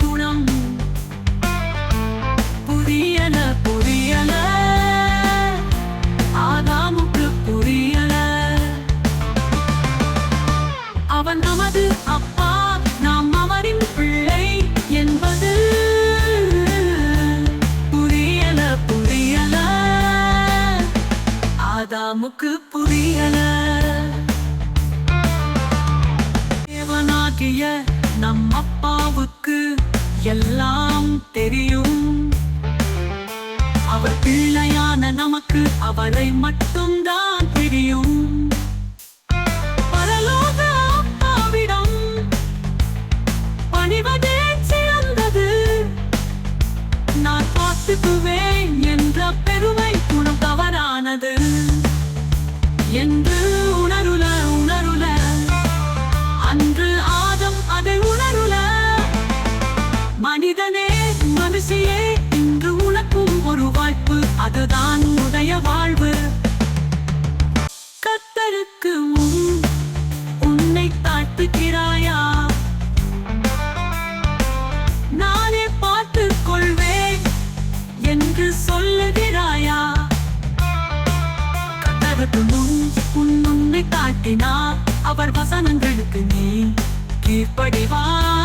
குணம் புரியல புரியல ஆதாமுக்கு புரியல. அவன் நமது அப்பா, நாம் அவரின் பிள்ளை என்பது புரியல புரியல ஆதாமுக்கு புரியல. தேவனாகிய நம் அப்பாவுக்கு எல்லாம் தெரியும். அவர் பிள்ளையான நமக்கு அவரை மட்டும்தான் தெரியும். பரலோக அப்பாவிடம் பணிவதே சிறந்தது. நான் பார்த்துக்குவேன் என்ற பெருமை குணம் தவறானது என்று உணருல உணருல அன்று ஆதம் அதை உணருல. மனிதனே மனுஷியே, இன்று உனக்கும் ஒரு வாய்ப்பு, அதுதான் உடைய வாழ்வு. கர்த்தருக்கு முன் உன்னை தாழ்த்துகிறாயா? நானே பார்த்துக் கொள்வேன் என்று சொல்லுகிறாயா? கர்த்தருக்கு முன் உன்னை தாழ்த்தினார், அவர் வசனங்களுக்கு நீ கீழ்ப்படிவாய்.